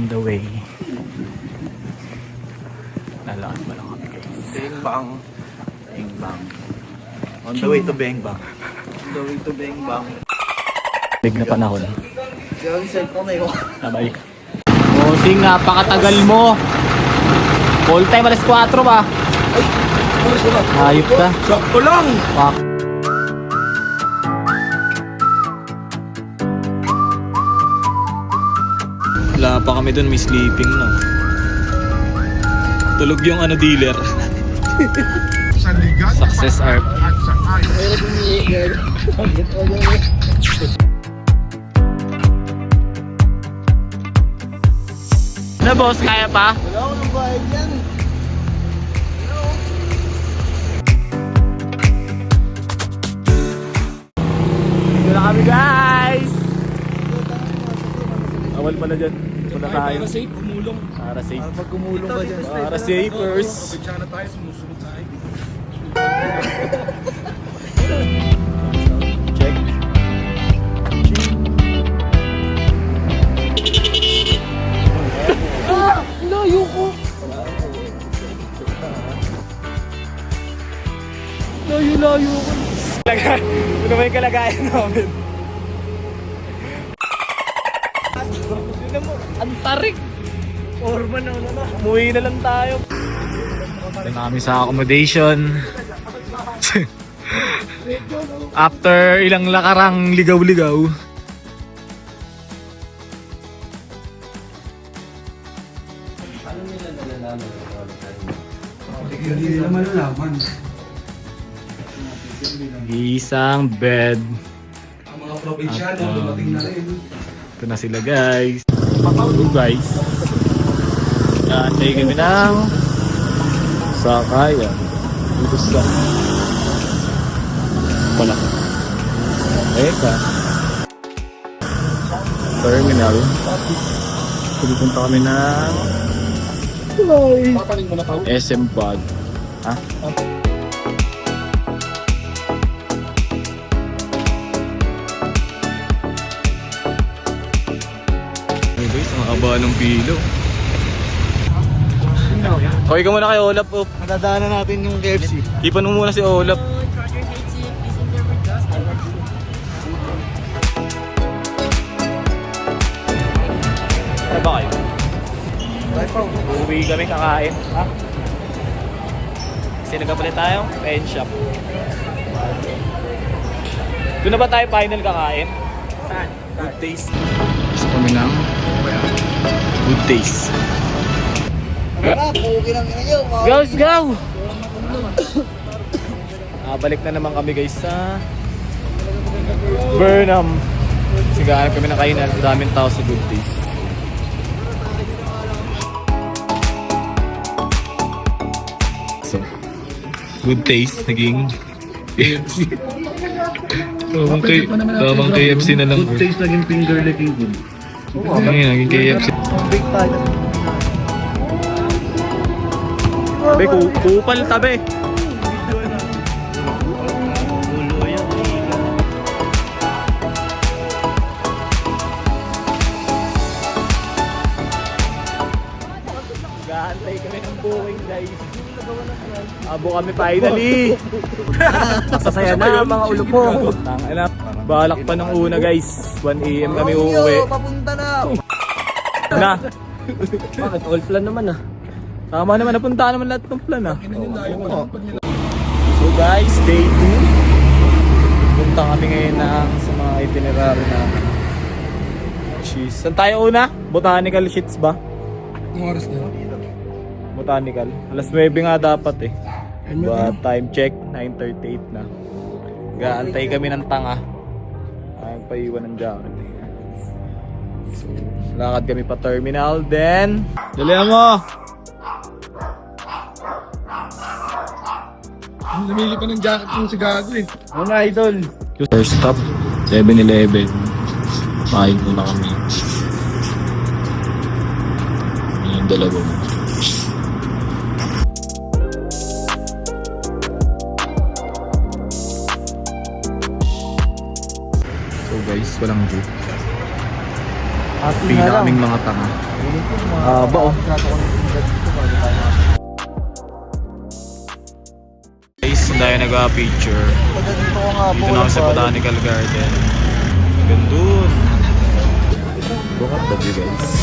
on the way. Lalakad ba lang kami guys? Bengbang. Bengbang. On the way to Bengbang. On the way to Bengbang. Big na panahon. Gawin cellphone na yun. Sabay. Bossing, napakatagal mo. Full time, alas 4 ba? Ayop ka. Sakto lang! Fuck. Wala pa kami dun, may sleeping na. Tulog yung dealer. Success art. Na boss, kaya pa? Wala ko ng bayad yan. Dito na kami guys! Awal pala dyan. Punta tayo. Para safe, kumulong. Para safe. Para pag kumulong ka dyan. Para safers. Pagkya na tayo, sumusunod tayo. Check. Layo ko. Layo ko. Ito naman yung kalagayan namin. Ang tarik. Orman na na. Umuwi na lang tayo. Ito na kami sa accommodation. After ilang lakarang ligaw-ligaw. Hindi nila malalaman. Isang bed. Ang mga probinsyano, dumating na rin. Ito na sila guys. Hello guys. Antay kami ng sakayan. Dito sa wala. Eka. Terminal. Pupunta kami ng Papaling mo na pa. SM Pod. Ha? Hey guys, ang haba ng pilo. Okay ka muna kay Olap. Oh. Madadaanan natin yung KFC. Ipan mo muna si Olap. Ano ba kayo? Uwi kami kakain. Ha? Kasi nagkapalit tayong pen shop. Doon na ba tayo final kakain? Saan? Good taste. Gusto kami ng good taste. Tara, puki lang nyo. Let's go! Balik na naman kami guys sa Burnham. Sigahan kami ng kainan. Daming tao sa good taste. So, good taste. Naging KFC. Tamang KFC na lang. Good taste naging finger licking good. Ayun, naging KFC. Big tayo. Tabi, kupal tabi. Gahantay kami ng booking guys. Abo kami finally. Masasaya na mga ulupong. Tangina. Balak pa ng una guys. 1 AM kami uuwi. Papunta na. Na. Bakit? All plan naman ah. Tama naman, napunta naman lahat ng plan ah. So guys, day 2. Punta kami ngayon sa mga itinerary namin. Jeez. Saan tayo una? Botanical Shits ba? Ang oras na. Botanical. Alas 9 nga dapat eh. But time check, 9:38 na. Gaantay kami ng tanga. Ayaw pa iwan ng jacket eh. So, lakad kami pa terminal. Then, dalihan mo! Namili pa ng jacket yung si Gago eh. Ano idol? First stop, 7-Eleven. Kain muna kami. Yung dalawa mo. So guys, walang view. Pila kaming mga tanga. Ba oh. Guys, hindi tayo nag-picture. Dito na ako sa Botanical Garden. Gandun. Look at that, you guys.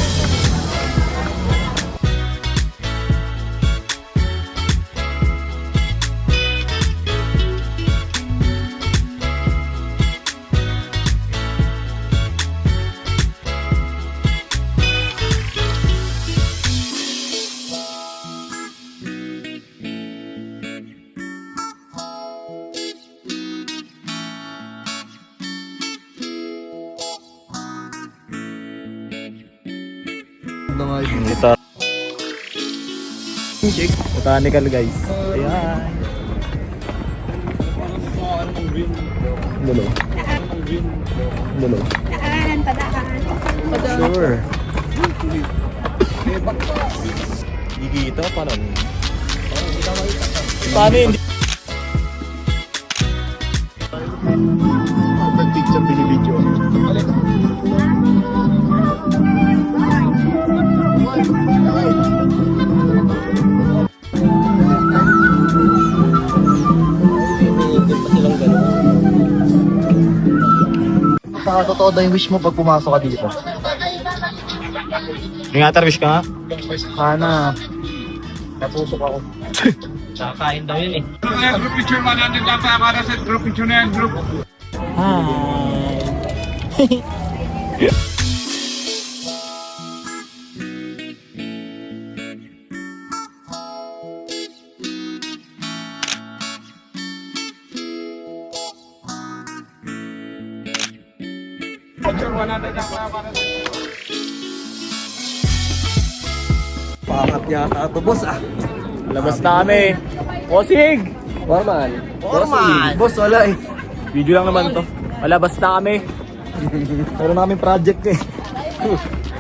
Ito. Botanical guys. Ayan. Dulo. Dulo. Sure. Gigita pa nun. Paano hindi? Pag-picture binibidyo. Totoo daw yung wish mo pag pumasok ka dito. Wish ka nga? Sana. Natusok ako. Kakain daw yun eh. Group picture man natin data para sa group picture na yan, group. Hi. Pakat yata ito, boss ah. Labas na kami. Posig! Formal. Boss, wala eh. Video lang naman to. Malabas na kami. Meron namin project eh.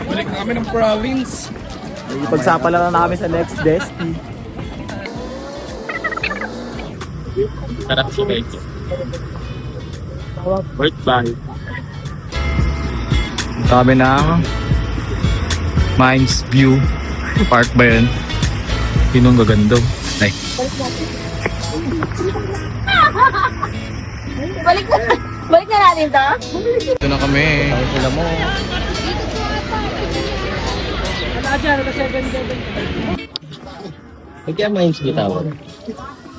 Balik na kami ng province. Ipagsapala na namin sa next desk. Sarap siya guys. Worth by. Kami na Mines View Park ba yun? Sinong gaganda? Ay. Balik na natin to? Ito na kami. Sila mo. Kaya Mines View Tower.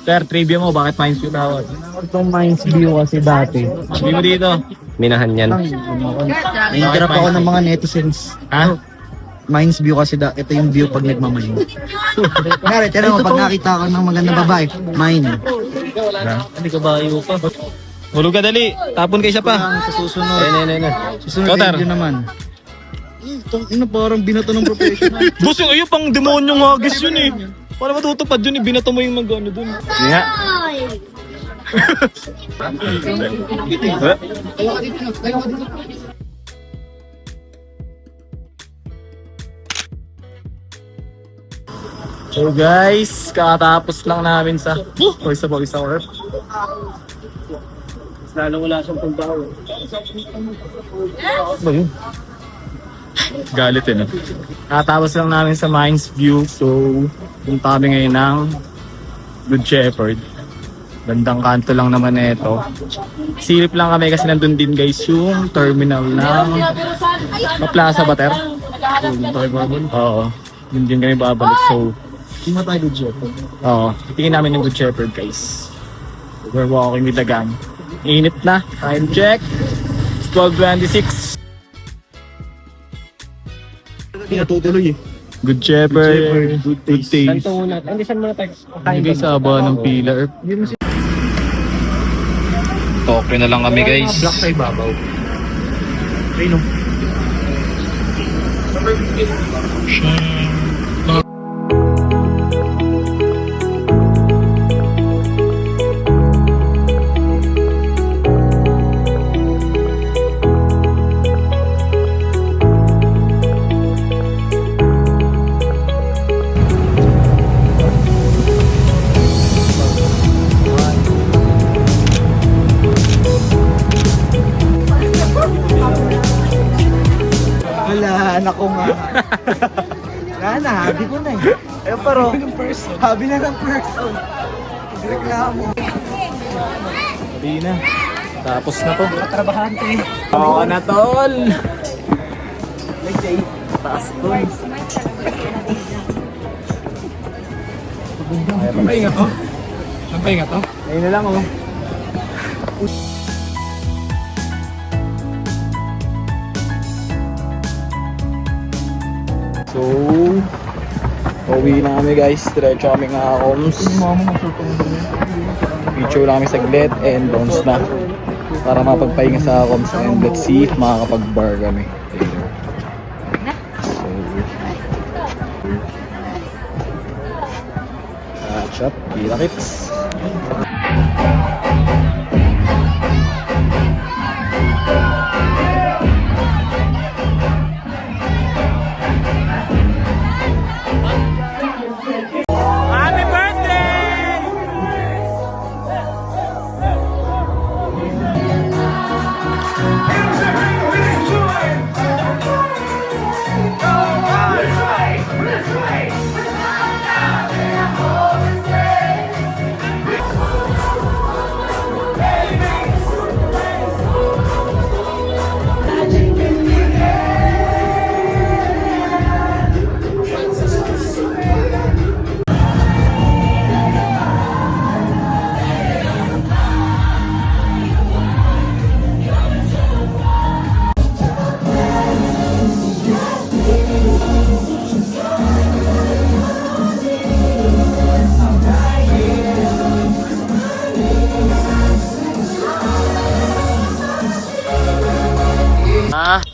Sir, trivia mo, bakit Mines View Tower? Itong Mines View kasi dati. Sabi mo dito. Minahan yan. Interrupt ako ng mga netizens. Ha? Mines View kasi ito yung view pag nagmamayin. Ngari, tira mo, pag nakita ko ng magandang babae, mine. Hindi ka ba iyo pa? Hulog ka dali. Tapon ka isa pa. Sa susunod. Ayun. Susunod Kotar. video naman. Ito parang binato ng professional. Boss, yung iyo pang demonyong hagis yun eh. Para matutupad yun, binato mo yung mag-ano dun. Hindi nga. So guys, kakatapos lang namin sa Oysa Orp. Lalo wala siyang pagbaho. Ba yun? Galit eh no? Kakatapos lang namin sa Mines View. So, punta kami ngayon ng Good Shepherd. Gandang kanto lang naman na ito. Silip lang kami kasi nandun din guys yung terminal ng Plaza Bater. Oo. Yun din kami babalik. So, Hindi mo tayo Good Shepherd. oo. Titingin namin yung Good Shepherd guys. We're walking with the gang. Init na. Time check. It's 12:26. Natutuloy eh. Good Shepherd. Good taste. Hindi saan muna tayo? Hindi guys, sa haba ng pillar. Okay na lang kami guys. Black sa ibabaw. Ayun o. Wala. anak ko nga. Sana, habi ko na eh. Ayun pero, habi na ng person. Reklamo. Sabi na. Tapos na to. Trabahante. Oo na tol. Taas to. Pahinga to? Ang pahinga to? Ayun na lang oh. So, uwi na kami guys. Diretso kami nga Coms. Picture lang kami saglit and bounce na. Para mapagpahinga sa Coms and let's see if makakapag-bar kami. So, catch up. Kita kits. Happy birthday!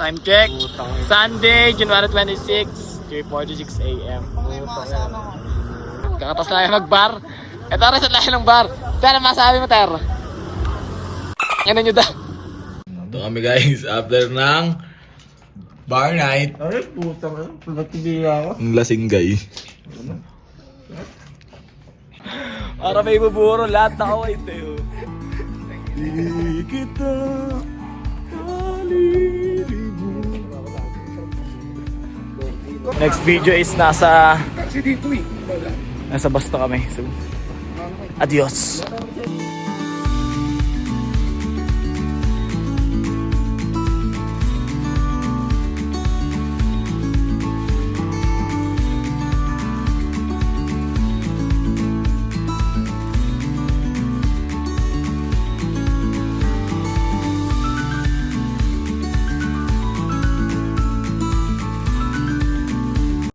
Time check. Sunday, January 26, 3:46 AM. Kakatas na yung mag-bar. Ito rin sa lahi ng bar. Pero masabi mo, Ter? Ano nyo daw? Ito kami guys, after ng bar night. Ay, putang, pagkakibila ako. Ang lasing guy. Para may buburo, lahat na kaway tayo. Di kita next video is nasa basta kami. So, adios.